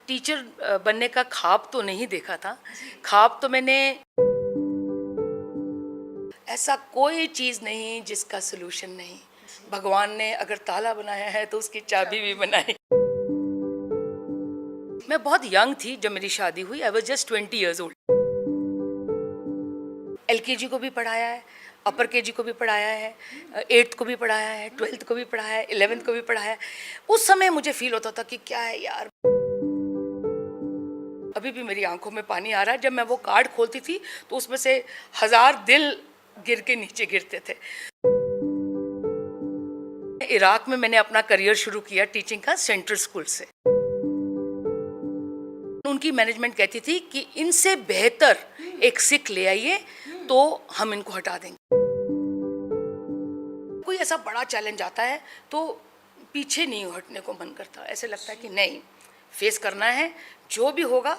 Teacher बनने का ख्वाब तो नहीं देखा था। ख्वाब तो मैंने, ऐसा कोई चीज़ नहीं जिसका सलूशन नहीं। भगवान ने अगर ताला बनाया है तो उसकी चाबी भी बनाई। मैं बहुत यंग थी जब मेरी शादी हुई। I was just 20 years old. LKG को भी पढ़ाया है, अपर KG को भी पढ़ाया है, 8th को भी पढ़ाया है, 12th को भी पढ़ाया है, 11th को भी पढ़ाया है। उस समय मुझे फील होता था कि क्या है यार, अभी भी मेरी आंखों में पानी आ रहा है। जब मैं वो कार्ड खोलती थी तो उसमें से 1000 दिल गिर के नीचे गिरते थे। इराक में मैंने अपना करियर शुरू किया टीचिंग का, सेंट्रल स्कूल से। उनकी मैनेजमेंट कहती थी कि इनसे बेहतर एक सिख ले आइए तो हम इनको हटा देंगे। कोई ऐसा बड़ा चैलेंज आता है तो पीछे नहीं हटने को मन करता। ऐसे लगता है कि नहीं, फेस करना है, जो भी होगा।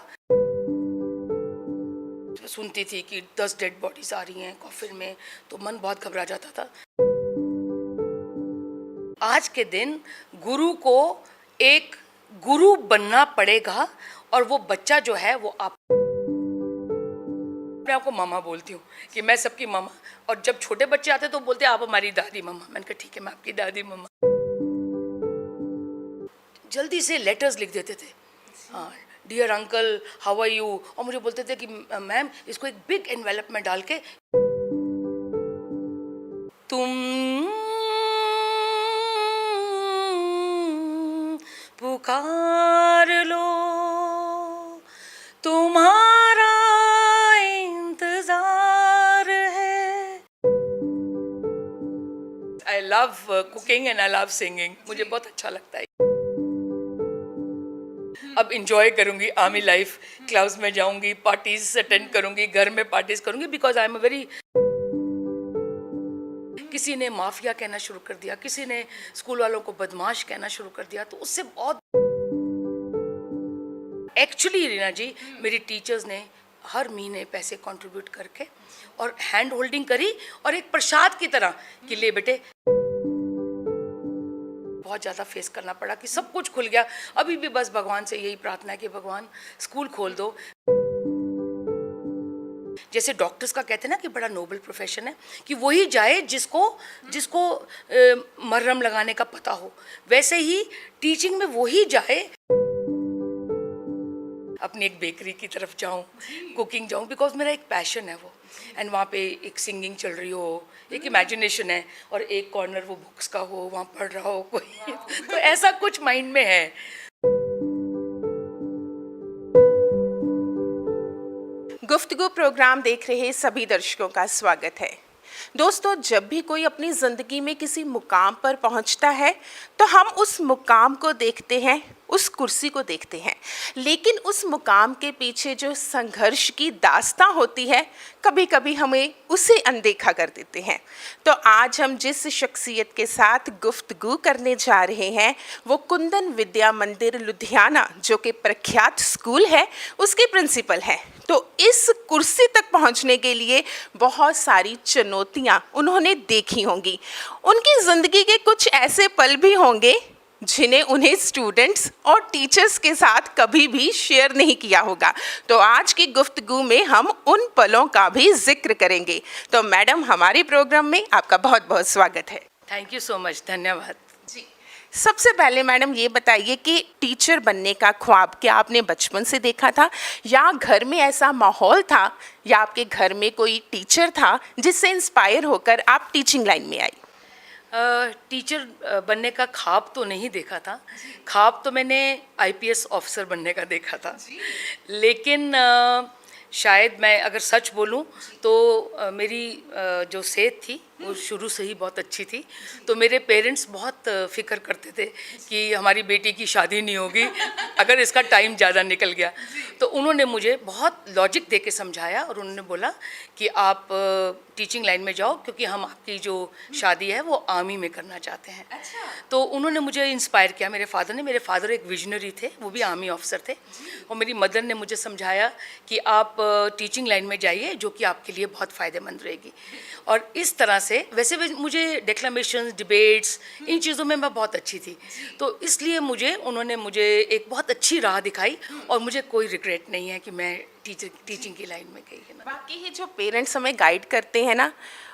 सुनती थी कि 10 डेड बॉडीज आ रही हैं कॉफिन में, तो मन बहुत घबरा जाता था। आज के दिन गुरु को एक गुरु बनना पड़ेगा, और वो बच्चा जो है वो आप, मैं आपको मामा बोलती हूँ कि मैं सबकी मामा। और जब छोटे बच्चे आते तो बोलते आप हमारी दादी मम्मा। मैंने कहा ठीक है, मैं आपकी दादी मम्मा। जल्दी से लेटर्स लिख देते थे, हाँ, dear uncle how are you, और मुझे बोलते थे कि मैम इसको एक बिग एनवेलप में डाल के तुम पुकार लो, तुम्हारा इंतजार है। I love cooking and I love singing. मुझे बहुत अच्छा लगता है। अब इंजॉय करूंगी आर्मी लाइफ। क्लाउड्स में जाऊंगी, पार्टीज अटेंड करूंगी, घर में पार्टीज करूंगी, because I am a very. किसी ने माफिया कहना शुरू कर दिया, किसी ने स्कूल वालों को बदमाश कहना शुरू कर दिया, तो उससे बहुत। एक्चुअली रीना जी, मेरी टीचर्स ने हर महीने पैसे कंट्रीब्यूट करके और हैंड होल्डिंग करी, और एक प्रसाद की तरह कि ले बेटे। बहुत ज़्यादा फेस करना पड़ा कि सब कुछ खुल गया। अभी भी बस भगवान से यही प्रार्थना है कि भगवान स्कूल खोल दो। जैसे डॉक्टर्स का कहते हैं ना कि बड़ा नोबल प्रोफेशन है, कि वही जाए जिसको जिसको मरहम लगाने का पता हो। वैसे ही टीचिंग में वही जाए। अपनी एक बेकरी की तरफ जाऊं, कुकिंग जाऊं, बिकॉज मेरा एक पैशन है वो। एंड वहाँ पे एक सिंगिंग चल रही हो, एक इमेजिनेशन है, और एक कॉर्नर वो बुक्स का हो, वहाँ पढ़ रहा हो कोई। तो ऐसा कुछ माइंड में है। गुफ्तगू प्रोग्राम देख रहे सभी दर्शकों का स्वागत है। दोस्तों, जब भी कोई अपनी ज़िंदगी में किसी मुकाम पर पहुंचता है तो हम उस मुकाम को देखते हैं, उस कुर्सी को देखते हैं, लेकिन उस मुकाम के पीछे जो संघर्ष की दास्तां होती है, कभी कभी हमें उसे अनदेखा कर देते हैं। तो आज हम जिस शख्सियत के साथ गुफ्तगू करने जा रहे हैं वो कुंदन विद्या मंदिर लुधियाना, जो कि प्रख्यात स्कूल है, उसके प्रिंसिपल हैं। तो इस कुर्सी तक पहुंचने के लिए बहुत सारी चुनौतियां उन्होंने देखी होंगी। उनकी ज़िंदगी के कुछ ऐसे पल भी होंगे जिन्हें उन्हें स्टूडेंट्स और टीचर्स के साथ कभी भी शेयर नहीं किया होगा। तो आज की गुफ्तगू में हम उन पलों का भी जिक्र करेंगे। तो मैडम, हमारे प्रोग्राम में आपका बहुत बहुत स्वागत है। थैंक यू सो मच, धन्यवाद जी। सबसे पहले मैडम ये बताइए कि टीचर बनने का ख्वाब क्या आपने बचपन से देखा था, या घर में ऐसा माहौल था, या आपके घर में कोई टीचर था जिससे इंस्पायर होकर आप टीचिंग लाइन में आई? टीचर बनने का ख्वाब तो नहीं देखा था। ख्वाब तो मैंने IPS ऑफिसर बनने का देखा था। लेकिन शायद मैं अगर सच बोलूं तो मेरी जो सेहत थी वो शुरू से ही बहुत अच्छी थी। तो मेरे पेरेंट्स बहुत फिक्र करते थे कि हमारी बेटी की शादी नहीं होगी अगर इसका टाइम ज़्यादा निकल गया। तो उन्होंने मुझे बहुत लॉजिक दे के समझाया, और उन्होंने बोला कि आप टीचिंग लाइन में जाओ, क्योंकि हम आपकी जो शादी है वो आर्मी में करना चाहते हैं। अच्छा। तो उन्होंने मुझे इंस्पायर किया, मेरे फादर ने। मेरे फादर एक विजनरी थे, वो भी आर्मी ऑफिसर थे। और मेरी मदर ने मुझे समझाया कि आप टीचिंग लाइन में जाइए, जो कि आपके लिए बहुत फ़ायदेमंद रहेगी। और इस तरह से वैसे भी मुझे डेक्लामेशन, डिबेट्स, इन चीज़ों में मैं बहुत अच्छी थी, तो इसलिए उन्होंने मुझे एक बहुत अच्छी राह दिखाई और मुझे कोई रिग्रेट नहीं है कि मैं टीचिंग की लाइन में गई है ना। बाकी ये जो पेरेंट्स हमें गाइड करते हैं ना,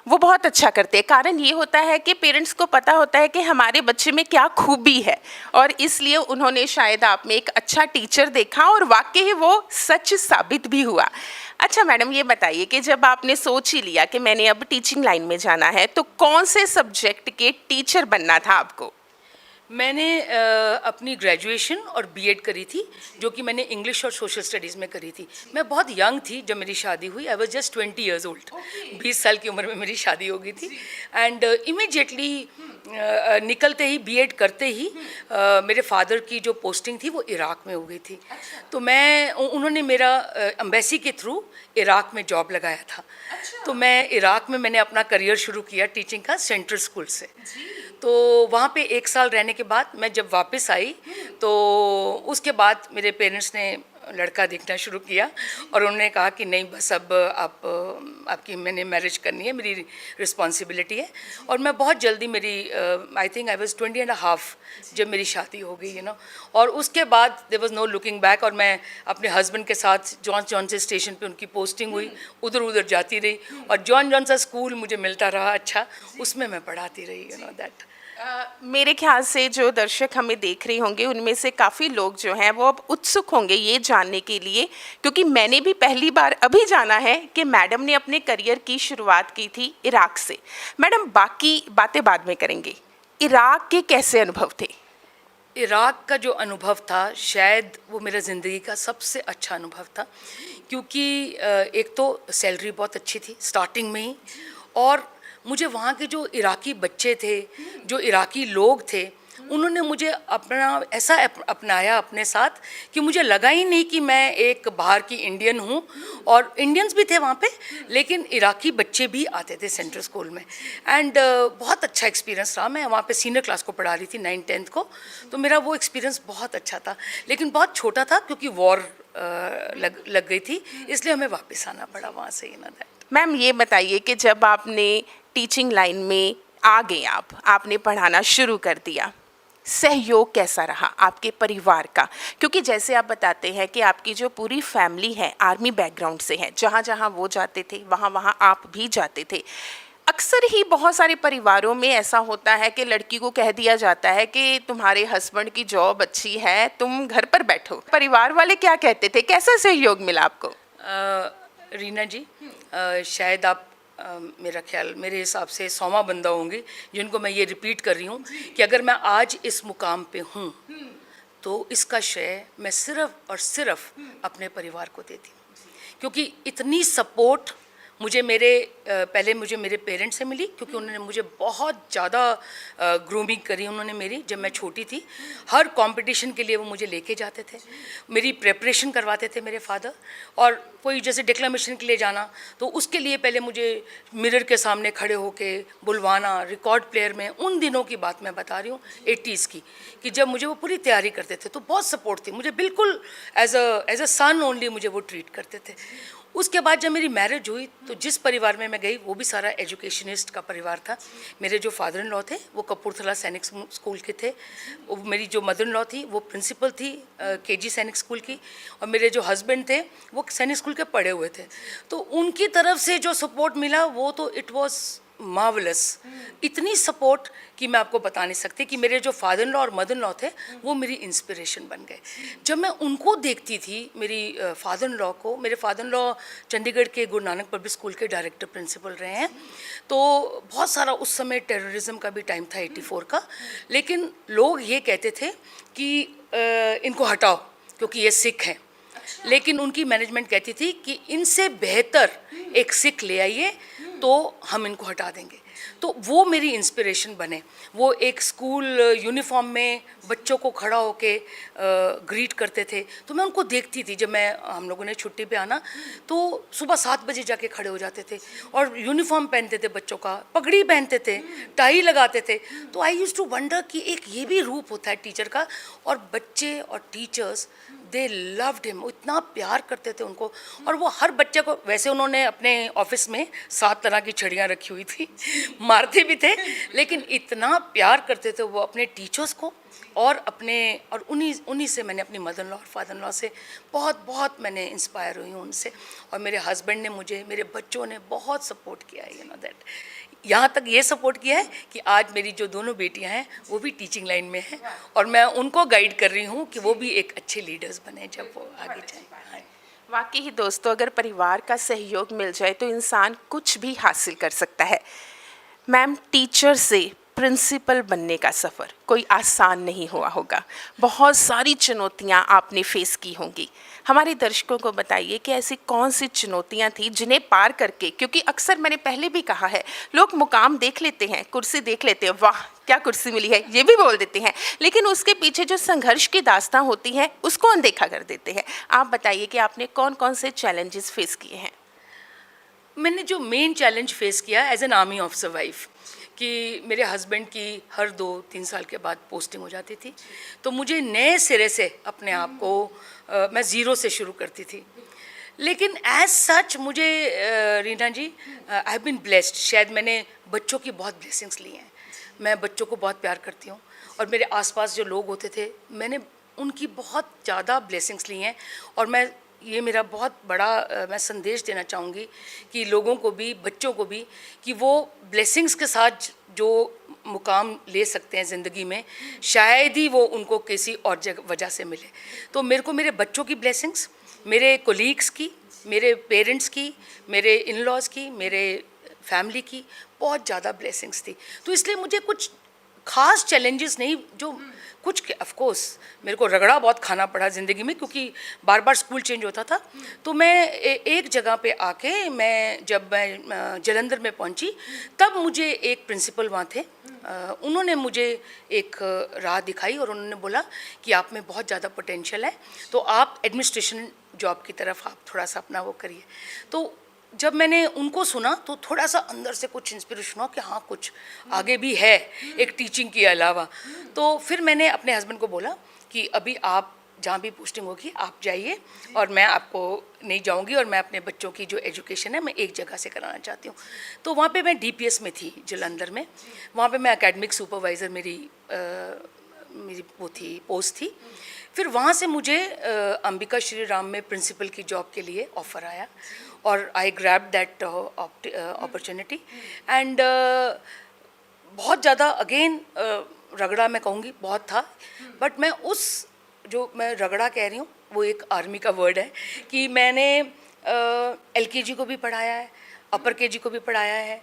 वो बहुत अच्छा करते हैं। कारण ये होता है कि पेरेंट्स को पता होता है कि हमारे बच्चे में क्या खूबी है, और इसलिए उन्होंने शायद आप में एक अच्छा टीचर देखा और वाकई ही वो सच साबित भी हुआ। अच्छा मैडम, ये बताइए कि जब आपने सोच ही लिया कि मैंने अब टीचिंग लाइन में जाना है, तो कौन से सब्जेक्ट के टीचर बनना था आपको? मैंने अपनी ग्रेजुएशन और बीएड करी थी, जो कि मैंने इंग्लिश और सोशल स्टडीज़ में करी थी। मैं बहुत यंग थी जब मेरी शादी हुई। I was just 20 years old. 20 साल की उम्र में मेरी शादी हो गई थी। एंड इमीडिएटली निकलते ही, बीएड करते ही मेरे फादर की जो पोस्टिंग थी वो इराक में हो गई थी। तो उन्होंने मेरा एम्बेसी के थ्रू इराक में जॉब लगाया था। तो मैं इराक में मैंने अपना करियर शुरू किया टीचिंग का, सेंट्रल स्कूल से। तो वहाँ पे 1 साल रहने के बाद मैं जब वापस आई, तो उसके बाद मेरे पेरेंट्स ने लड़का देखना शुरू किया और उन्होंने कहा कि नहीं, बस अब आपकी मैंने मैरिज करनी है, मेरी रिस्पॉन्सिबिलिटी है। और मैं बहुत जल्दी, मेरी I think I was 20 and half जब मेरी शादी हो गई, और उसके बाद there was no looking back. और मैं अपने हस्बैंड के साथ जॉन से स्टेशन पे उनकी पोस्टिंग हुई, उधर जाती रही, और जॉन सा स्कूल मुझे मिलता रहा अच्छा, उसमें मैं पढ़ाती रही, दैट। मेरे ख्याल से जो दर्शक हमें देख रहे होंगे उनमें से काफ़ी लोग जो हैं वो अब उत्सुक होंगे ये जानने के लिए, क्योंकि मैंने भी पहली बार अभी जाना है कि मैडम ने अपने करियर की शुरुआत की थी इराक से। मैडम, बाकी बातें बाद में करेंगे। इराक के कैसे अनुभव थे? इराक का जो अनुभव था, शायद वो मेरा ज़िंदगी का सबसे अच्छा अनुभव था, क्योंकि एक तो सैलरी बहुत अच्छी थी स्टार्टिंग में ही, और मुझे वहाँ के जो इराकी बच्चे थे, जो इराकी लोग थे, उन्होंने मुझे अपना ऐसा अपनाया अपने साथ कि मुझे लगा ही नहीं कि मैं एक बाहर की इंडियन हूँ। और इंडियंस भी थे वहाँ पे, लेकिन इराकी बच्चे भी आते थे सेंट्रल स्कूल में। एंड बहुत अच्छा एक्सपीरियंस रहा। मैं वहाँ पे सीनियर क्लास को पढ़ा रही थी, 9th-10th को, तो मेरा वो एक्सपीरियंस बहुत अच्छा था, लेकिन बहुत छोटा था क्योंकि वॉर लग गई थी, इसलिए हमें वापस आना पड़ा वहाँ से। मैम, ये बताइए कि जब आपने टीचिंग लाइन में आ गए, आपने पढ़ाना शुरू कर दिया, सहयोग कैसा रहा आपके परिवार का? क्योंकि जैसे आप बताते हैं कि आपकी जो पूरी फैमिली है आर्मी बैकग्राउंड से है, जहाँ जहाँ वो जाते थे वहाँ आप भी जाते थे। अक्सर ही बहुत सारे परिवारों में ऐसा होता है कि लड़की को कह दिया जाता है कि तुम्हारे हस्बैंड की जॉब अच्छी है, तुम घर पर बैठो। परिवार वाले क्या कहते थे? कैसा सहयोग मिला आपको? रीना जी, शायद आप मेरे हिसाब से 100वां बंदा होंगे जिनको मैं ये रिपीट कर रही हूँ कि अगर मैं आज इस मुकाम पे हूँ तो इसका श्रेय मैं सिर्फ और सिर्फ अपने परिवार को देती हूँ, क्योंकि इतनी सपोर्ट मुझे पहले मेरे पेरेंट्स से मिली, क्योंकि उन्होंने मुझे बहुत ज़्यादा ग्रूमिंग करी उन्होंने मेरी जब मैं छोटी थी। हर कंपटीशन के लिए वो मुझे लेके जाते थे, मेरी प्रेपरेशन करवाते थे मेरे फादर। और कोई जैसे डिक्लेमेशन के लिए जाना, तो उसके लिए पहले मुझे मिरर के सामने खड़े होके बुलवाना, रिकॉर्ड प्लेयर में। उन दिनों की बात मैं बता रही हूँ, 80s की, कि जब मुझे वो पूरी तैयारी करते थे, तो बहुत सपोर्ट थी मुझे, बिल्कुल एज अ सन ओनली मुझे वो ट्रीट करते थे। उसके बाद जब मेरी मैरिज हुई, तो जिस परिवार में मैं गई वो भी सारा एजुकेशनिस्ट का परिवार था। मेरे जो फादर इन लॉ थे वो कपूरथला सैनिक स्कूल के थे, मेरी जो मदर इन लॉ थी वो प्रिंसिपल थी केजी सैनिक स्कूल की, और मेरे जो हस्बैंड थे वो सैनिक स्कूल के पढ़े हुए थे। तो उनकी तरफ से जो सपोर्ट मिला वो तो इट वॉज मार्वलस। इतनी सपोर्ट कि मैं आपको बता नहीं सकती कि मेरे जो फादर इन लॉ और मदर इन लॉ थे वो मेरी इंस्पिरेशन बन गए। जब मैं उनको देखती थी, मेरी फादर इन लॉ को, मेरे फादर इन लॉ चंडीगढ़ के गुरु नानक पब्लिक स्कूल के डायरेक्टर प्रिंसिपल रहे हैं, तो बहुत सारा उस समय टेररिज्म का भी टाइम था 84 का, लेकिन लोग ये कहते थे कि इनको हटाओ क्योंकि ये सिख हैं। लेकिन उनकी मैनेजमेंट कहती थी कि इनसे बेहतर एक सिख ले आइए तो हम इनको हटा देंगे। तो वो मेरी इंस्पिरेशन बने। वो एक स्कूल यूनिफॉर्म में बच्चों को खड़ा होके ग्रीट करते थे, तो मैं उनको देखती थी। जब हम लोगों ने छुट्टी पे आना तो सुबह 7 बजे जाके खड़े हो जाते थे और यूनिफॉर्म पहनते थे, बच्चों का पगड़ी पहनते थे, टाई लगाते थे। तो आई यूज्ड टू वंडर कि एक ये भी रूप होता है टीचर का, और बच्चे और टीचर्स दे लव्ड हिम, इतना प्यार करते थे उनको। और वो हर बच्चे को, वैसे उन्होंने अपने ऑफिस में 7 तरह की छड़ियाँ रखी हुई थी, मारते भी थे, लेकिन इतना प्यार करते थे वो अपने टीचर्स को और उन्हीं से मैंने अपनी मदर इन लॉ और फादर इन लॉ से बहुत मैंने इंस्पायर हुई हूँ उनसे। और मेरे हस्बैंड ने मुझे, मेरे बच्चों ने बहुत सपोर्ट किया है, दैट। यहाँ तक ये सपोर्ट किया है कि आज मेरी जो दोनों बेटियां हैं वो भी टीचिंग लाइन में हैं, और मैं उनको गाइड कर रही हूँ कि वो भी एक अच्छे लीडर्स बने जब वो आगे जाएं। वाकई ही दोस्तों, अगर परिवार का सहयोग मिल जाए तो इंसान कुछ भी हासिल कर सकता है। मैम, टीचर से प्रिंसिपल बनने का सफ़र कोई आसान नहीं हुआ होगा, बहुत सारी चुनौतियां आपने फेस की होंगी। हमारे दर्शकों को बताइए कि ऐसी कौन सी चुनौतियां थी जिन्हें पार करके, क्योंकि अक्सर मैंने पहले भी कहा है, लोग मुकाम देख लेते हैं, कुर्सी देख लेते हैं, वाह क्या कुर्सी मिली है, ये भी बोल देते हैं, लेकिन उसके पीछे जो संघर्ष की दास्तां होती है उसको अनदेखा कर देते हैं। आप बताइए कि आपने कौन कौन से चैलेंजेस फेस किए हैं। मैंने जो मेन चैलेंज फेस किया as an army officer wife, कि मेरे हस्बैंड की हर 2-3 साल के बाद पोस्टिंग हो जाती थी, तो मुझे नए सिरे से अपने आप को मैं ज़ीरो से शुरू करती थी। लेकिन एज सच मुझे रीना जी, आई हैव बीन ब्लेस्ड। शायद मैंने बच्चों की बहुत ब्लेसिंग्स ली हैं, मैं बच्चों को बहुत प्यार करती हूँ, और मेरे आसपास जो लोग होते थे मैंने उनकी बहुत ज़्यादा ब्लेसिंग्स ली हैं। और ये मेरा बहुत बड़ा मैं संदेश देना चाहूँगी कि लोगों को भी, बच्चों को भी, कि वो ब्लेसिंग्स के साथ जो मुकाम ले सकते हैं ज़िंदगी में, शायद ही वो उनको किसी और वजह से मिले। तो मेरे को मेरे बच्चों की ब्लेसिंग्स, मेरे कोलीग्स की, मेरे पेरेंट्स की, मेरे इन लॉज की, मेरे फैमिली की बहुत ज़्यादा ब्लेसिंग्स थी। तो इसलिए मुझे कुछ खास चैलेंजेस नहीं, जो कुछ ऑफ कोर्स मेरे को रगड़ा बहुत खाना पड़ा ज़िंदगी में, क्योंकि बार बार स्कूल चेंज होता था। तो मैं एक जगह पे आके, जब मैं जलंधर में पहुंची, तब मुझे एक प्रिंसिपल वहाँ थे, उन्होंने मुझे एक राह दिखाई और उन्होंने बोला कि आप में बहुत ज़्यादा पोटेंशियल है, तो आप एडमिनिस्ट्रेशन जॉब की तरफ आप थोड़ा सा अपना वो करिए। तो जब मैंने उनको सुना तो थोड़ा सा अंदर से कुछ इंस्पिरेशन हो कि हाँ कुछ आगे भी है एक टीचिंग के अलावा। तो फिर मैंने अपने हस्बैंड को बोला कि अभी आप जहाँ भी पोस्टिंग होगी आप जाइए, और मैं आपको नहीं जाऊँगी, और मैं अपने बच्चों की जो एजुकेशन है मैं एक जगह से कराना चाहती हूँ। तो वहाँ पे मैं डीपीएस में थी जलंधर में, वहाँ पे मैं एकेडमिक सुपरवाइज़र मेरी वो थी, पोस्ट थी। फिर वहाँ से मुझे अंबिका श्री राम में प्रिंसिपल की जॉब के लिए ऑफ़र आया, और आई ग्रैब दैट अपॉर्चुनिटी। एंड बहुत ज़्यादा अगेन रगड़ा मैं कहूँगी बहुत था, बट मैं रगड़ा कह रही हूँ वो एक आर्मी का वर्ड है, कि मैंने एलकेजी को भी पढ़ाया है, अपर केजी को भी पढ़ाया है,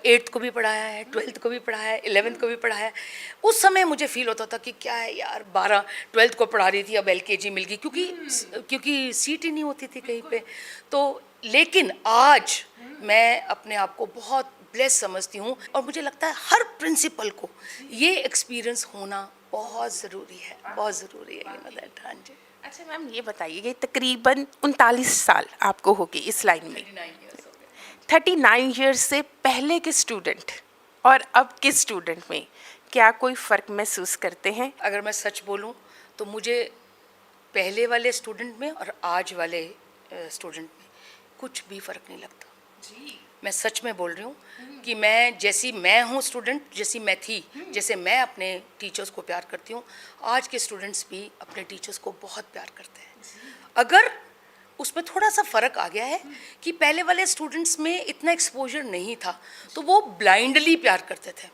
8th को भी पढ़ाया है, 12th को भी पढ़ाया है, 11th को भी पढ़ाया है। उस समय मुझे फील होता था कि क्या है यार, 12th को पढ़ा रही थी, अब एलकेजी मिल गई, क्योंकि सीट ही नहीं होती थी कहीं पे। तो लेकिन आज मैं अपने आप को बहुत ब्लेस समझती हूँ, और मुझे लगता है हर प्रिंसिपल को ये एक्सपीरियंस होना बहुत ज़रूरी है, बहुत ज़रूरी है ये मदद। हाँ जी। अच्छा मैम, ये बताइए कि तकरीबन 39 साल आपको हो गए इस लाइन में, 39 ईयर्स से पहले के स्टूडेंट और अब के स्टूडेंट में क्या कोई फ़र्क महसूस करते हैं? अगर मैं सच बोलूं तो मुझे पहले वाले स्टूडेंट में और आज वाले स्टूडेंट में कुछ भी फ़र्क नहीं लगता जी। मैं सच में बोल रही हूँ कि जैसी मैं हूँ स्टूडेंट, जैसी मैं थी, जैसे मैं अपने टीचर्स को प्यार करती हूँ, आज के स्टूडेंट्स भी अपने टीचर्स को बहुत प्यार करते हैं। अगर उसमें थोड़ा सा फ़र्क आ गया है कि पहले वाले स्टूडेंट्स में इतना एक्सपोजर नहीं था, तो वो ब्लाइंडली प्यार करते थे,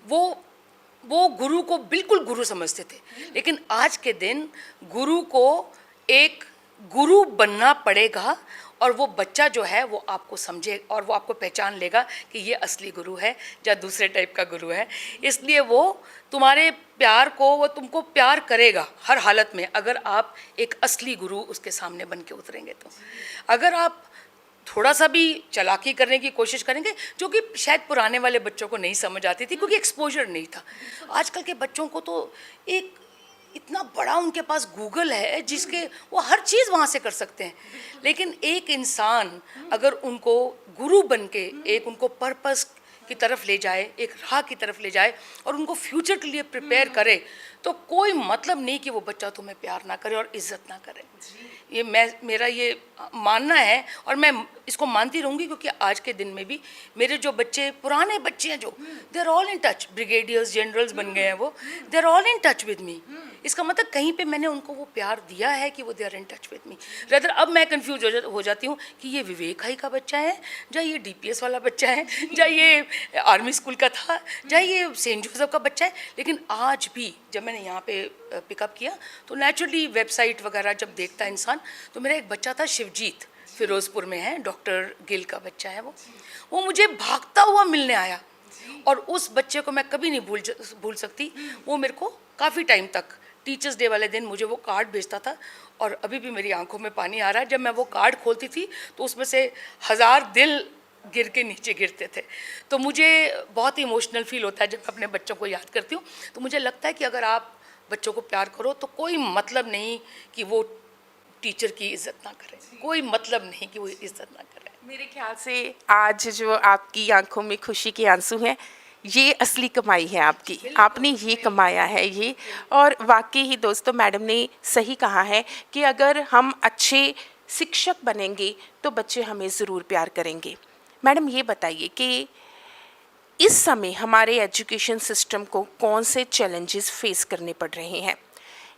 वो गुरु को बिल्कुल गुरु समझते थे। लेकिन आज के दिन गुरु को एक गुरु बनना पड़ेगा, और वो बच्चा जो है वो आपको समझे और वो आपको पहचान लेगा कि ये असली गुरु है या दूसरे टाइप का गुरु है। इसलिए वो तुम्हारे प्यार को, वो तुमको प्यार करेगा हर हालत में, अगर आप एक असली गुरु उसके सामने बन के उतरेंगे। तो अगर आप थोड़ा सा भी चालाकी करने की कोशिश करेंगे, जो कि शायद पुराने वाले बच्चों को नहीं समझ आती थी क्योंकि एक्सपोजर नहीं था। आजकल के बच्चों को तो एक इतना बड़ा उनके पास गूगल है जिसके वो हर चीज़ वहाँ से कर सकते हैं। लेकिन एक इंसान अगर उनको गुरु बन के एक उनको पर्पस की तरफ ले जाए, एक राह की तरफ ले जाए और उनको फ्यूचर के लिए प्रिपेयर करे, तो कोई मतलब नहीं कि वो बच्चा तुम्हें प्यार ना करे और इज्जत ना करे। ये मेरा ये मानना है और मैं इसको मानती रहूँगी, क्योंकि आज के दिन में भी मेरे जो बच्चे, पुराने बच्चे हैं जो, they are all in touch, brigadiers, generals बन गए हैं वो, they are all in touch with me. इसका मतलब कहीं पे मैंने उनको वो प्यार दिया है कि वो they are in touch with me. Rather अब मैं कंफ्यूज हो जाती हूँ कि ये विवेक हाई का बच्चा है, या ये DPS वाला बच्चा है, या ये आर्मी स्कूल का था, या ये सेंट जोसेफ का बच्चा है। लेकिन आज भी जब मैंने यहाँ पे पिकअप किया तो नेचुरली वेबसाइट वगैरह जब देखता है इंसान, तो मेरा एक बच्चा था शिवजीत, फिरोजपुर में है, डॉक्टर गिल का बच्चा है वो मुझे भागता हुआ मिलने आया, और उस बच्चे को मैं कभी नहीं भूल सकती। वो मेरे को काफ़ी टाइम तक टीचर्स डे वाले दिन मुझे वो कार्ड भेजता था, और अभी भी मेरी आंखों में पानी आ रहा है। जब मैं वो कार्ड खोलती थी तो उसमें से 1000 दिल गिर के नीचे गिरते थे। तो मुझे बहुत ही इमोशनल फील होता है जब अपने बच्चों को याद करती हूँ। तो मुझे लगता है कि अगर आप बच्चों को प्यार करो तो कोई मतलब नहीं कि वो टीचर की इज्जत ना करे, कोई मतलब नहीं कि वो इज्जत ना करे। मेरे ख्याल से आज जो आपकी आंखों में खुशी के आंसू हैं, ये असली कमाई है आपकी, आपने ये कमाया है ये। और वाकई ही दोस्तों, मैडम ने सही कहा है कि अगर हम अच्छे शिक्षक बनेंगे तो बच्चे हमें ज़रूर प्यार करेंगे। मैडम ये बताइए कि इस समय हमारे एजुकेशन सिस्टम को कौन से चैलेंजेस फेस करने पड़ रहे हैं।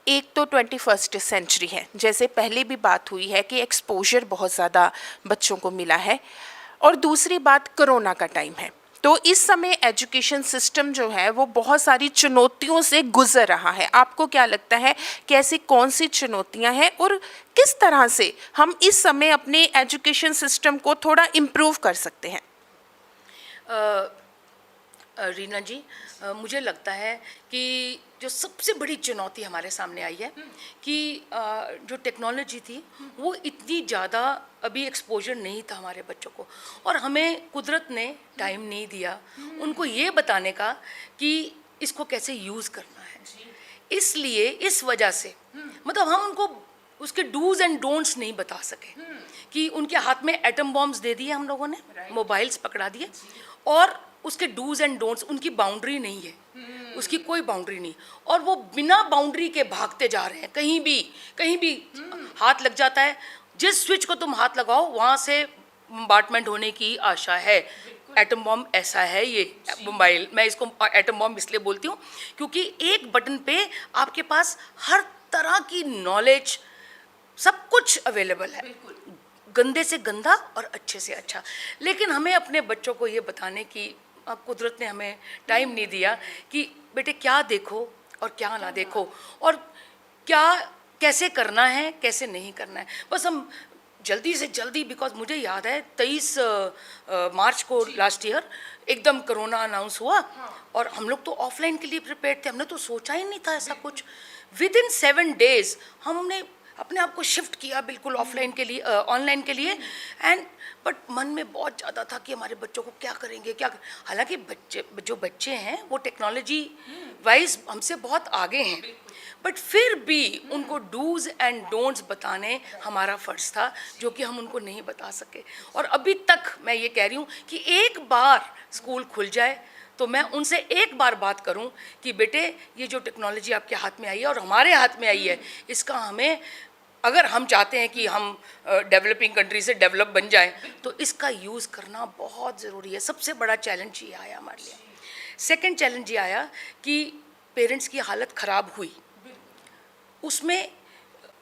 एक तो 21st सेंचुरी है, जैसे पहले भी बात हुई है कि एक्सपोजर बहुत ज़्यादा बच्चों को मिला है, और दूसरी बात कोरोना का टाइम है। तो इस समय एजुकेशन सिस्टम जो है वो बहुत सारी चुनौतियों से गुजर रहा है। आपको क्या लगता है कि ऐसी कौन सी चुनौतियां हैं और किस तरह से हम इस समय अपने एजुकेशन सिस्टम को थोड़ा इम्प्रूव कर सकते हैं? रीना जी, मुझे लगता है कि जो सबसे बड़ी चुनौती हमारे सामने आई है कि जो टेक्नोलॉजी थी वो इतनी ज़्यादा अभी एक्सपोजर नहीं था हमारे बच्चों को, और हमें कुदरत ने टाइम नहीं दिया उनको ये बताने का कि इसको कैसे यूज़ करना है। इसलिए इस वजह से मतलब हम उनको उसके डूज एंड डोंट्स नहीं बता सके, कि उनके हाथ में एटम बॉम्ब्स दे दिए हम लोगों ने, मोबाइल्स पकड़ा दिए, और उसके डूज एंड डोंट्स, उनकी बाउंड्री नहीं है, उसकी कोई बाउंड्री नहीं, और वो बिना बाउंड्री के भागते जा रहे हैं। कहीं भी हाथ लग जाता है, जिस स्विच को तुम हाथ लगाओ वहाँ से बम्बार्टमेंट होने की आशा है। एटम बॉम्ब ऐसा है ये मोबाइल, मैं इसको एटम बॉम्ब इसलिए बोलती हूँ क्योंकि एक बटन पे आपके पास हर तरह की नॉलेज, सब कुछ अवेलेबल है, गंदे से गंदा और अच्छे से अच्छा। लेकिन हमें अपने बच्चों को ये बताने की कुदरत ने हमें टाइम नहीं दिया कि बेटे क्या देखो और क्या ना देखो, और क्या कैसे करना है कैसे नहीं करना है। बस हम जल्दी से जल्दी, बिकॉज मुझे याद है 23 मार्च को लास्ट ईयर एकदम कोरोना अनाउंस हुआ, और हम लोग तो ऑफलाइन के लिए प्रिपेयर थे, हमने तो सोचा ही नहीं था ऐसा कुछ। विद इन 7 days हमने अपने आप को शिफ्ट किया बिल्कुल ऑफलाइन के लिए, ऑनलाइन के लिए। एंड बट मन में बहुत ज़्यादा था कि हमारे बच्चों को क्या करेंगे, हालांकि जो बच्चे हैं वो टेक्नोलॉजी वाइज हमसे बहुत आगे हैं, बट फिर भी उनको डूज एंड डोंट्स बताने हमारा फ़र्ज़ था, जो कि हम उनको नहीं बता सके। और अभी तक मैं ये कह रही हूँ कि एक बार स्कूल खुल जाए तो मैं उनसे एक बार बात करूं कि बेटे ये जो टेक्नोलॉजी आपके हाथ में आई है और हमारे हाथ में आई है, इसका हमें, अगर हम चाहते हैं कि हम डेवलपिंग कंट्री से डेवलप बन जाएं, तो इसका यूज़ करना बहुत ज़रूरी है। सबसे बड़ा चैलेंज ये आया हमारे लिए। सेकंड चैलेंज ये आया कि पेरेंट्स की हालत ख़राब हुई, उसमें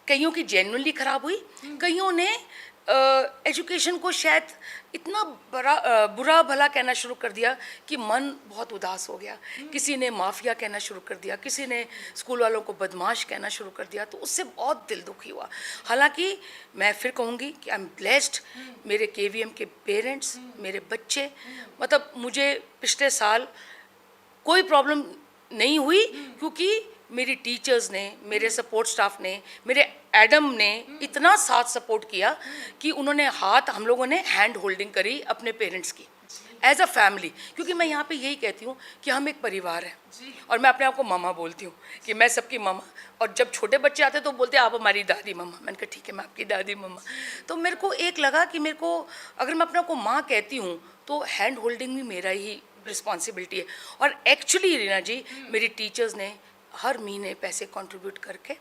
कईयों की जेन्युइनली ख़राब हुई, कईयों ने एजुकेशन को शायद इतना बुरा भला कहना शुरू कर दिया कि मन बहुत उदास हो गया। किसी ने माफिया कहना शुरू कर दिया, किसी ने स्कूल वालों को बदमाश कहना शुरू कर दिया, तो उससे बहुत दिल दुखी हुआ। हालांकि मैं फिर कहूँगी कि आई एम ब्लेस्ड, मेरे KVM के पेरेंट्स, मेरे बच्चे, मतलब मुझे पिछले साल कोई प्रॉब्लम नहीं हुई, क्योंकि मेरी टीचर्स ने, मेरे सपोर्ट स्टाफ ने, मेरे एडम ने इतना साथ सपोर्ट किया कि उन्होंने हम लोगों ने हैंड होल्डिंग करी अपने पेरेंट्स की एज अ फैमिली। क्योंकि मैं यहाँ पे यही कहती हूँ कि हम एक परिवार हैं, और मैं अपने आप को मामा बोलती हूँ कि मैं सबकी मामा। और जब छोटे बच्चे आते तो बोलते आप हमारी दादी मम्मा, मैंने कहा ठीक है मैं आपकी दादी मम्मा। तो मेरे को एक लगा कि मेरे को, अगर मैं अपने आप को माँ कहती हूँ तो हैंड होल्डिंग भी मेरा ही रिस्पॉन्सिबिलिटी है। और एक्चुअली रीना जी, मेरी टीचर्स ने हर महीने पैसे कंट्रीब्यूट करके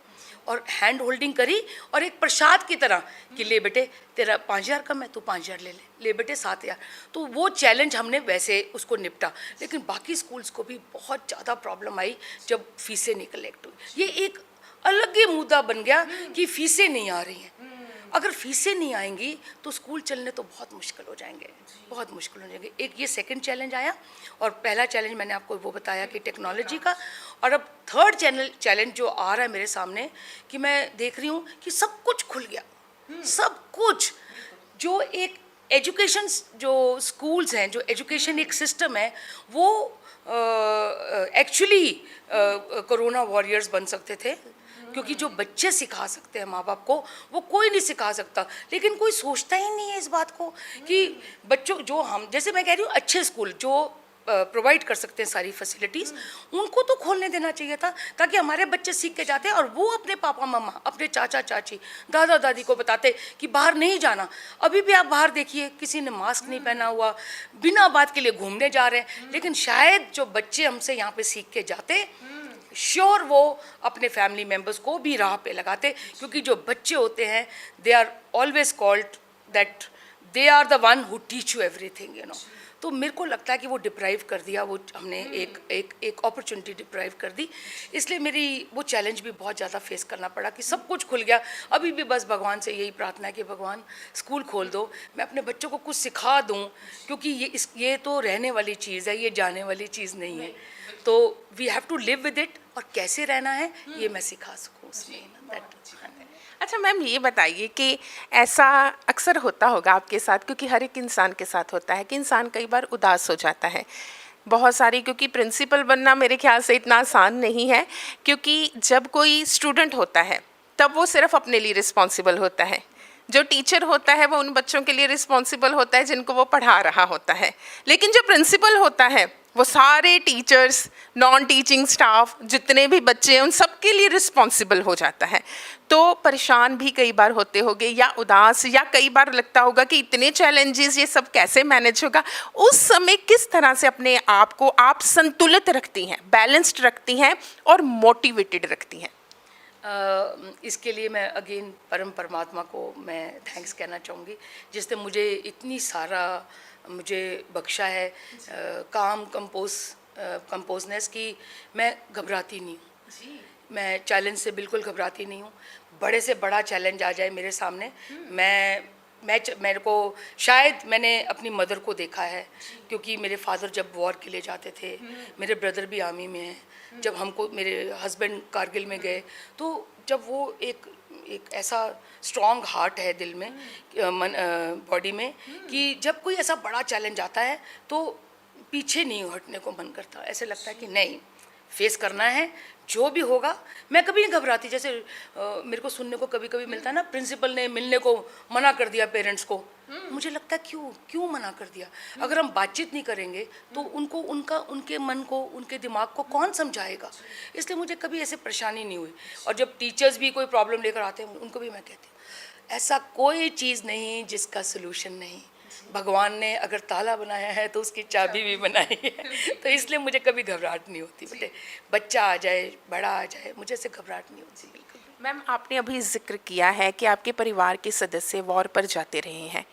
और हैंड होल्डिंग करी और एक प्रसाद की तरह कि ले बेटे तेरा 5,000 कम है, तू 5,000 ले बेटे 7,000। तो वो चैलेंज हमने वैसे उसको निपटा। लेकिन बाकी स्कूल्स को भी बहुत ज़्यादा प्रॉब्लम आई जब फीसें नहीं कलेक्ट हुई। ये एक अलग ही मुद्दा बन गया कि फीसें नहीं आ रही हैं। अगर फीसें नहीं आएंगी तो स्कूल चलने तो बहुत मुश्किल हो जाएंगे, बहुत मुश्किल हो जाएंगे। एक ये सेकंड चैलेंज आया और पहला चैलेंज मैंने आपको वो बताया कि टेक्नोलॉजी का। और अब थर्ड चैलेंज जो आ रहा है मेरे सामने कि मैं देख रही हूँ कि सब कुछ खुल गया, सब कुछ। जो एक एजुकेशन, जो स्कूल्स हैं, जो एजुकेशन एक सिस्टम है, वो एक्चुअली कोरोना वॉरियर्स बन सकते थे, क्योंकि जो बच्चे सिखा सकते हैं माँ बाप को वो कोई नहीं सिखा सकता। लेकिन कोई सोचता ही नहीं है इस बात को कि बच्चों, जो हम, जैसे मैं कह रही हूँ, अच्छे स्कूल जो प्रोवाइड कर सकते हैं सारी फैसिलिटीज़, उनको तो खोलने देना चाहिए था, ताकि हमारे बच्चे सीख के जाते और वो अपने पापा मम्मा, अपने चाचा चाची, दादा दादी को बताते कि बाहर नहीं जाना। अभी भी आप बाहर देखिए, किसी ने मास्क नहीं पहना हुआ, बिना बात के लिए घूमने जा रहे हैं। लेकिन शायद जो बच्चे हमसे यहाँ पे सीख के जाते, श्योर वो अपने फैमिली मेम्बर्स को भी राह पे लगाते, क्योंकि जो बच्चे होते हैं they are always called that they are the one who teach you everything, you know. तो मेरे को लगता है कि वो डिप्राइव कर दिया, वो हमने एक अपॉर्चुनिटी डिप्राइव कर दी। इसलिए मेरी वो चैलेंज भी बहुत ज़्यादा फेस करना पड़ा कि सब कुछ खुल गया। अभी भी बस भगवान से यही प्रार्थना है कि भगवान स्कूल खोल दो, मैं अपने बच्चों को कुछ सिखा दूँ, क्योंकि ये तो रहने वाली चीज़ है, ये जाने वाली चीज़ नहीं है। तो we have to live with it, और कैसे रहना है ये मैं सिखा सकूँ उसमें। अच्छा मैम, ये बताइए कि ऐसा अक्सर होता होगा आपके साथ, क्योंकि हर एक इंसान के साथ होता है कि इंसान कई बार उदास हो जाता है बहुत सारी, क्योंकि प्रिंसिपल बनना मेरे ख्याल से इतना आसान नहीं है। क्योंकि जब कोई स्टूडेंट होता है तब वो सिर्फ अपने लिए रिस्पॉन्सिबल होता है, जो टीचर होता है वो उन बच्चों के लिए रिस्पॉन्सिबल होता है जिनको वो पढ़ा रहा होता है। लेकिन जो प्रिंसिपल होता है वो सारे टीचर्स, नॉन टीचिंग स्टाफ, जितने भी बच्चे हैं उन सब के लिए रिस्पॉन्सिबल हो जाता है। तो परेशान भी कई बार होते होंगे, या उदास, या कई बार लगता होगा कि इतने चैलेंजेस, ये सब कैसे मैनेज होगा। उस समय किस तरह से अपने आप को आप संतुलित रखती हैं, बैलेंस्ड रखती हैं और मोटिवेटेड रखती हैं? इसके लिए मैं अगेन परम परमात्मा को मैं थैंक्स कहना चाहूँगी, जिसने मुझे इतनी सारा मुझे बख्शा है काम कंपोजनेस की। मैं घबराती नहीं हूँ, मैं चैलेंज से बिल्कुल घबराती नहीं हूँ। बड़े से बड़ा चैलेंज आ जाए मेरे सामने, मेरे को, शायद मैंने अपनी मदर को देखा है, क्योंकि मेरे फादर जब वॉर के लिए जाते थे, मेरे ब्रदर भी आर्मी में हैं, जब हमको, मेरे हस्बैंड कारगिल में गए, तो जब वो एक ऐसा स्ट्रॉन्ग हार्ट है दिल में, बॉडी में, कि जब कोई ऐसा बड़ा चैलेंज आता है तो पीछे नहीं हटने को मन करता। ऐसे लगता है कि नहीं, फेस करना है, जो भी होगा। मैं कभी नहीं घबराती। जैसे मेरे को सुनने को कभी कभी मिलता है ना, प्रिंसिपल ने मिलने को मना कर दिया पेरेंट्स को। मुझे लगता है क्यों मना कर दिया? अगर हम बातचीत नहीं करेंगे तो उनको, उनके मन को, उनके दिमाग को कौन समझाएगा? इसलिए मुझे कभी ऐसे परेशानी नहीं हुई। और जब टीचर्स भी कोई प्रॉब्लम लेकर आते हैं, उनको भी मैं कहती हूँ ऐसा कोई चीज़ नहीं जिसका सोल्यूशन नहीं। भगवान ने अगर ताला बनाया है तो उसकी चाबी भी बनाई है। तो इसलिए मुझे कभी घबराहट नहीं होती। बेटे, बच्चा आ जाए, बड़ा आ जाए, मुझे ऐसे घबराहट नहीं होती बिल्कुल। मैम, आपने अभी जिक्र किया है कि आपके परिवार के सदस्य वॉर पर जाते रहे हैं।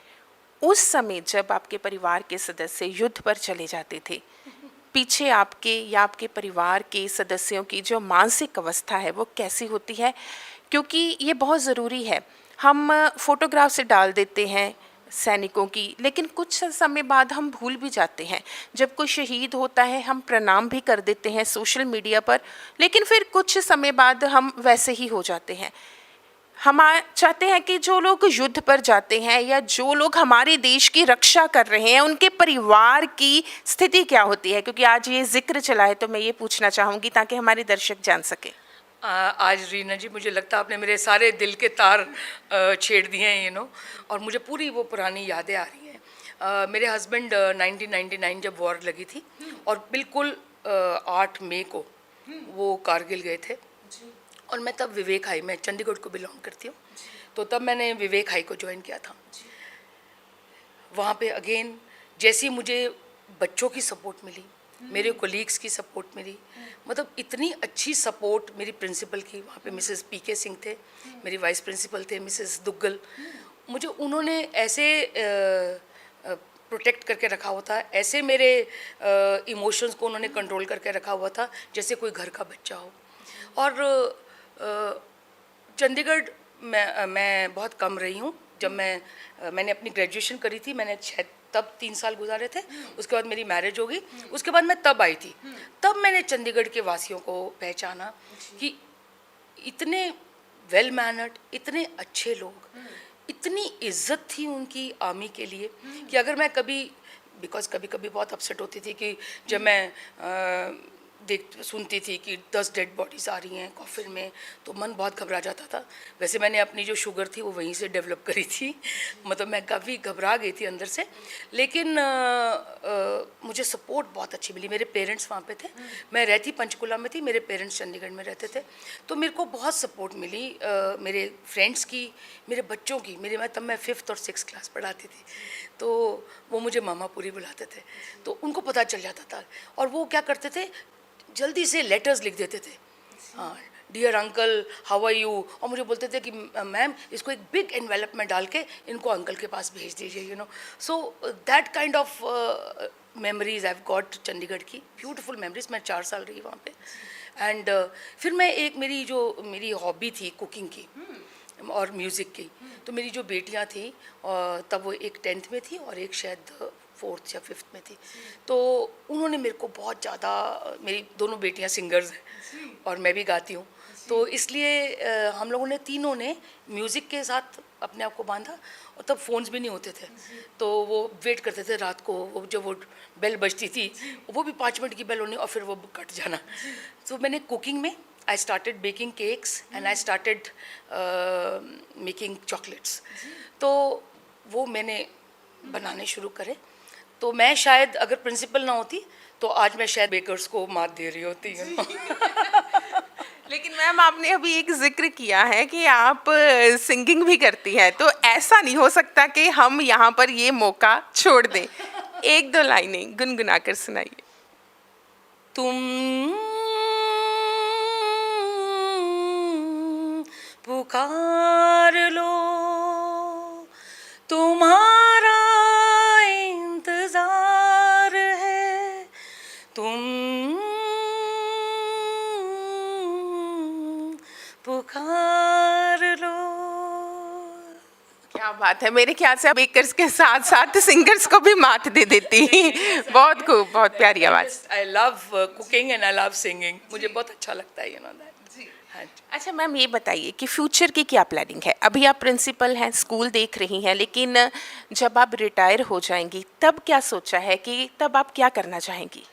उस समय जब आपके परिवार के सदस्य युद्ध पर चले जाते थे, पीछे आपके या आपके परिवार के सदस्यों की जो मानसिक अवस्था है वो कैसी होती है? क्योंकि ये बहुत ज़रूरी है। हम फोटोग्राफ से डाल देते हैं सैनिकों की, लेकिन कुछ समय बाद हम भूल भी जाते हैं। जब कोई शहीद होता है हम प्रणाम भी कर देते हैं सोशल मीडिया पर, लेकिन फिर कुछ समय बाद हम वैसे ही हो जाते हैं। हम चाहते हैं कि जो लोग युद्ध पर जाते हैं या जो लोग हमारे देश की रक्षा कर रहे हैं, उनके परिवार की स्थिति क्या होती है? क्योंकि आज ये जिक्र चला है तो मैं ये पूछना चाहूँगी ताकि हमारे दर्शक जान सकें। आज रीना जी, मुझे लगता है आपने मेरे सारे दिल के तार छेड़ दिए हैं, और मुझे पूरी वो पुरानी यादें आ रही हैं। मेरे हस्बैंड 1999 जब वॉर लगी थी, और बिल्कुल 8 मई को वो कारगिल गए थे, और मैं तब विवेक हाई, मैं चंडीगढ़ को बिलोंग करती हूँ, तो तब मैंने विवेक हाई को ज्वाइन किया था। वहाँ पे अगेन जैसी मुझे बच्चों की सपोर्ट मिली, मेरे कोलीग्स की सपोर्ट मेरी, मतलब इतनी अच्छी सपोर्ट मेरी प्रिंसिपल की, वहाँ पे मिसेस पीके सिंह थे, मेरी वाइस प्रिंसिपल थे मिसेस दुग्गल, मुझे उन्होंने ऐसे प्रोटेक्ट करके रखा हुआ था, ऐसे मेरे इमोशंस को उन्होंने कंट्रोल करके रखा हुआ था जैसे कोई घर का बच्चा हो। और चंडीगढ़ मैं बहुत कम रही हूँ। जब मैंने अपनी ग्रेजुएशन करी थी, मैंने तब 3 साल गुजारे थे, उसके बाद मेरी मैरिज हो गई, उसके बाद मैं तब आई थी। तब मैंने चंडीगढ़ के वासियों को पहचाना कि इतने वेल मैनर्ड, इतने अच्छे लोग, इतनी इज्जत थी उनकी आर्मी के लिए कि अगर मैं कभी, बिकॉज कभी कभी बहुत अपसेट होती थी कि जब मैं सुनती थी कि 10 डेड बॉडीज़ आ रही हैं कॉफिन में, तो मन बहुत घबरा जाता था। वैसे मैंने अपनी जो शुगर थी वो वहीं से डेवलप करी थी, मतलब मैं काफ़ी घबरा गई थी अंदर से। लेकिन मुझे सपोर्ट बहुत अच्छी मिली, मेरे पेरेंट्स वहाँ पे थे, मैं रहती पंचकुला में थी, मेरे पेरेंट्स चंडीगढ़ में रहते थे, तो मेरे को बहुत सपोर्ट मिली मेरे फ्रेंड्स की, मेरे बच्चों की। तब मैं 5th और 6th क्लास पढ़ाती थी, तो वो मुझे मामापुरी बुलाते थे, तो उनको पता चल जाता था। और वो क्या करते थे, जल्दी से लेटर्स लिख देते थे, हाँ, dear uncle how are you, और मुझे बोलते थे कि मैम इसको एक बिग एनवेलप में डाल के इनको अंकल के पास भेज दीजिए, you know. So that kind of memories I have got Chandigarh की, ब्यूटीफुल मेमोरीज। मैं 4 साल रही वहाँ पे। एंड फिर मैं मेरी हॉबी थी कुकिंग की और म्यूज़िक की, तो मेरी जो बेटियाँ थी तब वो एक 10th में थी और एक शायद 4th या 5th में थी, तो उन्होंने मेरे को बहुत ज़्यादा, मेरी दोनों बेटियां सिंगर्स हैं और मैं भी गाती हूँ, तो इसलिए हम लोगों ने तीनों ने म्यूज़िक के साथ अपने आप को बांधा। और तब फ़ोन्स भी नहीं होते थे, तो वो वेट करते थे रात को, वो जब वो बेल बजती थी, वो भी 5 मिनट की बेल होनी और फिर वो कट जाना। तो मैंने कुकिंग में I started baking cakes and I started making chocolates, तो वो मैंने बनाने शुरू करे। तो मैं शायद अगर प्रिंसिपल ना होती तो आज मैं शायद बेकर्स को मात दे रही होती हूँ। लेकिन मैम आपने अभी एक जिक्र किया है कि आप सिंगिंग भी करती हैं, तो ऐसा नहीं हो सकता कि हम यहाँ पर ये मौका छोड़ दें। 1-2 लाइनें गुनगुना कर सुनाइए। तुम पुकार लो, तुम्हारा इंतजार है, तुम पुकार लो। क्या बात है, मेरे ख्याल से बेकर्स के साथ साथ सिंगर्स को भी मात दे देती। बहुत खूब, बहुत प्यारी आवाज़। I love cooking and I love singing, मुझे बहुत अच्छा लगता है, यू नो दैट। अच्छा मैम, ये बताइए कि फ्यूचर की क्या प्लानिंग है? अभी आप प्रिंसिपल हैं, स्कूल देख रही हैं, लेकिन जब आप रिटायर हो जाएंगी तब क्या सोचा है कि तब आप क्या करना चाहेंगी?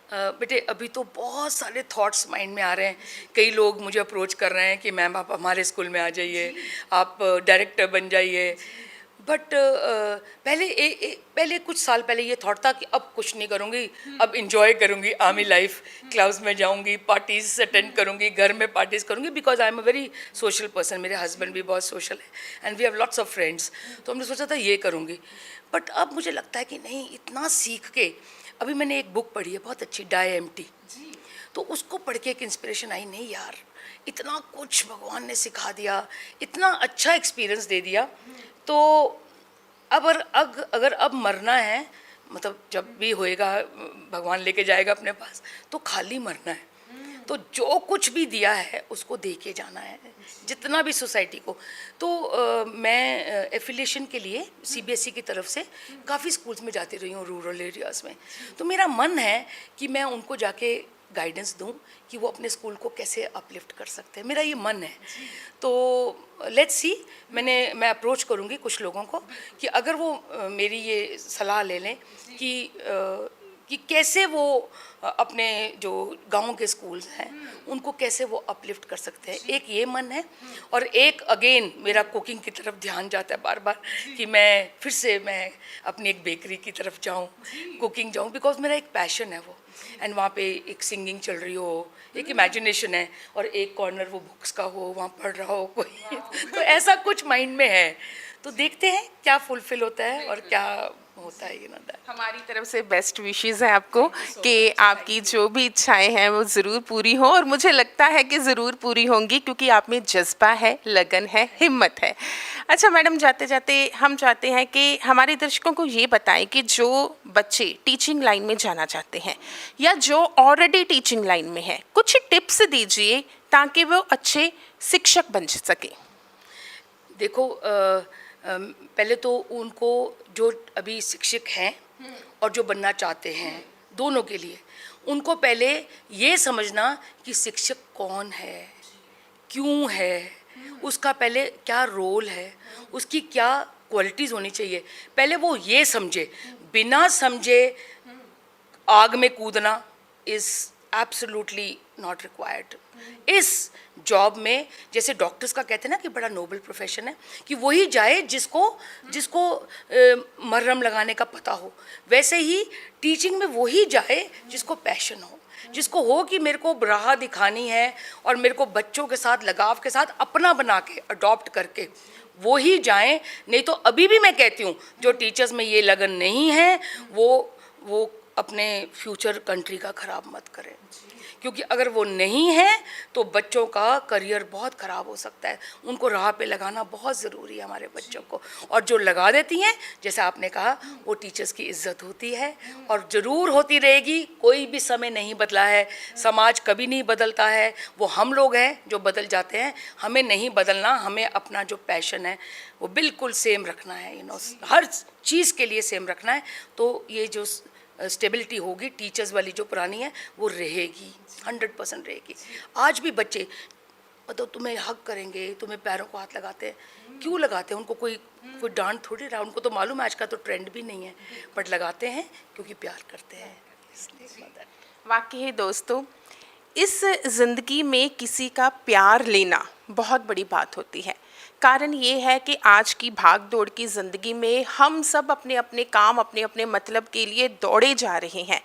बेटे अभी तो बहुत सारे थॉट्स माइंड में आ रहे हैं। कई लोग मुझे अप्रोच कर रहे हैं कि मैम आप हमारे स्कूल में आ जाइए, आप डायरेक्टर बन जाइए। बट पहले कुछ साल पहले ये थॉट था कि अब कुछ नहीं करूँगी, अब इंजॉय करूँगी आर्मी लाइफ, क्लाउड्स में जाऊँगी, पार्टीज अटेंड करूँगी, घर में पार्टीज करूँगी, because I am a very social person. मेरे हस्बैंड भी बहुत सोशल है and we have lots of friends, तो हमने सोचा था ये करूँगी। बट अब मुझे लगता है कि नहीं, इतना सीख के, अभी मैंने एक बुक पढ़ी है बहुत अच्छी, डाई एम्प्टी, तो उसको पढ़ के एक इंस्पिरेशन आई, नहीं यार इतना कुछ भगवान ने सिखा दिया, इतना अच्छा एक्सपीरियंस दे दिया, तो अगर अब मरना है, मतलब जब भी होएगा भगवान लेके जाएगा अपने पास, तो खाली मरना है, तो जो कुछ भी दिया है उसको दे के जाना है, जितना भी सोसाइटी को। तो मैं एफिलिएशन के लिए सीबीएसई की तरफ से काफ़ी स्कूल्स में जाती रही हूँ रूरल एरियाज़ में, तो मेरा मन है कि मैं उनको जाके गाइडेंस दूं कि वो अपने स्कूल को कैसे अपलिफ्ट कर सकते हैं, मेरा ये मन है। तो लेट्स सी, मैं अप्रोच करूँगी कुछ लोगों को कि अगर वो मेरी ये सलाह ले लें कि कैसे वो अपने जो गांव के स्कूल्स हैं उनको कैसे वो अपलिफ्ट कर सकते हैं, एक ये मन है। और एक अगेन मेरा कुकिंग की तरफ ध्यान जाता है बार बार कि मैं फिर से अपनी एक बेकरी की तरफ जाऊं, कुकिंग जाऊं, बिकॉज मेरा एक पैशन है वो। एंड वहाँ पे एक सिंगिंग चल रही हो, एक इमेजिनेशन है, और एक कॉर्नर वो बुक्स का हो, वहाँ पढ़ रहा हो कोई तो ऐसा कुछ माइंड में है, तो देखते हैं क्या फुलफिल होता है और क्या होता है, you know that. हमारी तरफ से बेस्ट विशेस है आपको कि आपकी जो भी इच्छाएं हैं वो ज़रूर पूरी हो, और मुझे लगता है कि ज़रूर पूरी होंगी क्योंकि आप में जज्बा है, लगन है, हिम्मत है। अच्छा मैडम, जाते जाते हम चाहते हैं कि हमारे दर्शकों को ये बताएं कि जो बच्चे टीचिंग लाइन में जाना चाहते हैं या जो ऑलरेडी टीचिंग लाइन में है, कुछ टिप्स दीजिए ताकि वो अच्छे शिक्षक बन सकें। देखो पहले तो उनको, जो अभी शिक्षक हैं और जो बनना चाहते हैं, दोनों के लिए उनको पहले ये समझना कि शिक्षक कौन है, क्यों है, उसका पहले क्या रोल है, उसकी क्या क्वालिटीज़ होनी चाहिए, पहले वो ये समझे। बिना समझे आग में कूदना इज़ एब्सोल्युटली नॉट रिक्वायर्ड। इस जॉब में जैसे डॉक्टर्स का कहते हैं ना कि बड़ा नोबल प्रोफेशन है, कि वही जाए जिसको मरहम लगाने का पता हो, वैसे ही टीचिंग में वही जाए जिसको पैशन हो, जिसको हो कि मेरे को राह दिखानी है और मेरे को बच्चों के साथ लगाव के साथ अपना बना के अडॉप्ट करके वो ही जाएं। नहीं तो अभी भी मैं कहती हूँ जो टीचर्स में ये लगन नहीं है वो अपने फ्यूचर कंट्री का ख़राब मत करें, क्योंकि अगर वो नहीं है तो बच्चों का करियर बहुत ख़राब हो सकता है। उनको राह पे लगाना बहुत ज़रूरी है हमारे बच्चों को, और जो लगा देती हैं, जैसे आपने कहा, वो टीचर्स की इज्जत होती है और ज़रूर होती रहेगी। कोई भी समय नहीं बदला है, समाज कभी नहीं बदलता है, वो हम लोग हैं जो बदल जाते हैं। हमें नहीं बदलना, हमें अपना जो पैशन है वो बिल्कुल सेम रखना है, हर चीज़ के लिए सेम रखना है। तो ये जो स्टेबिलिटी होगी टीचर्स वाली जो पुरानी है वो रहेगी, 100% रहेगी। आज भी बच्चे मतलब तुम्हें हक करेंगे, तुम्हें पैरों को हाथ लगाते हैं, क्यों लगाते हैं? उनको कोई डांट थोड़ी रहा, उनको तो मालूम है आज का तो ट्रेंड भी नहीं है, बट लगाते हैं क्योंकि प्यार करते हैं। वाकई दोस्तों, इस ज़िंदगी में किसी का प्यार लेना बहुत बड़ी बात होती है। कारण ये है कि आज की भाग दौड़ की ज़िंदगी में हम सब अपने अपने काम, अपने अपने मतलब के लिए दौड़े जा रहे हैं,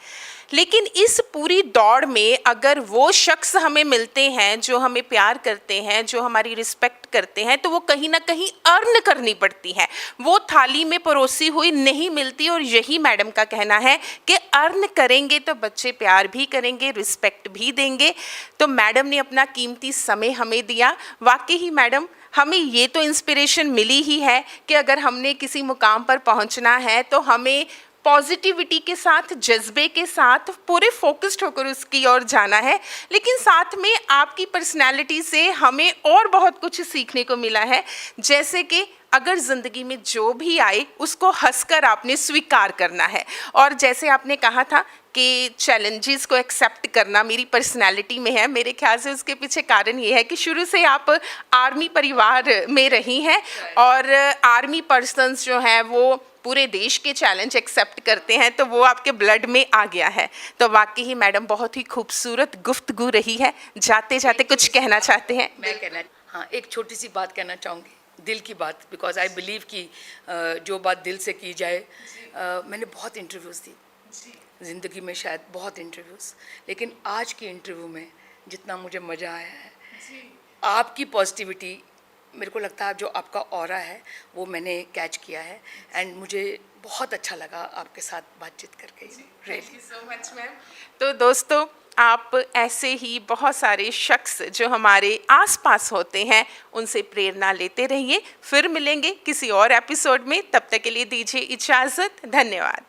लेकिन इस पूरी दौड़ में अगर वो शख्स हमें मिलते हैं जो हमें प्यार करते हैं, जो हमारी रिस्पेक्ट करते हैं, तो वो कहीं ना कहीं अर्न करनी पड़ती है, वो थाली में परोसी हुई नहीं मिलती। और यही मैडम का कहना है कि अर्न करेंगे तो बच्चे प्यार भी करेंगे, रिस्पेक्ट भी देंगे। तो मैडम ने अपना कीमती समय हमें दिया। वाकई ही मैडम, हमें ये तो इंस्पिरेशन मिली ही है कि अगर हमने किसी मुकाम पर पहुंचना है तो हमें पॉजिटिविटी के साथ, जज्बे के साथ पूरे फोकस्ड होकर उसकी ओर जाना है। लेकिन साथ में आपकी पर्सनैलिटी से हमें और बहुत कुछ सीखने को मिला है, जैसे कि अगर ज़िंदगी में जो भी आए उसको हंसकर आपने स्वीकार करना है। और जैसे आपने कहा था कि चैलेंजेस को एक्सेप्ट करना मेरी पर्सनैलिटी में है, मेरे ख्याल से उसके पीछे कारण ये है कि शुरू से आप आर्मी परिवार में रही हैं और आर्मी पर्सन्स जो हैं वो पूरे देश के चैलेंज एक्सेप्ट करते हैं, तो वो आपके ब्लड में आ गया है। तो वाकई ही मैडम बहुत ही खूबसूरत गुफ्तगू रही है। जाते जाते कुछ कहना चाहते हैं? हाँ, एक छोटी सी बात कहना चाहूँगी, दिल की बात, बिकॉज आई बिलीव कि जो बात दिल से की जाए। मैंने बहुत इंटरव्यूज़ दी ज़िंदगी में, शायद बहुत इंटरव्यूज़, लेकिन आज की इंटरव्यू में जितना मुझे मज़ा आया है, आपकी पॉजिटिविटी, मेरे को लगता है जो आपका ऑरा है वो मैंने कैच किया है, एंड मुझे बहुत अच्छा लगा आपके साथ बातचीत करके। Really so much ma'am. तो दोस्तों, आप ऐसे ही बहुत सारे शख्स जो हमारे आसपास होते हैं उनसे प्रेरणा लेते रहिए। फिर मिलेंगे किसी और एपिसोड में, तब तक के लिए दीजिए इजाज़त। धन्यवाद।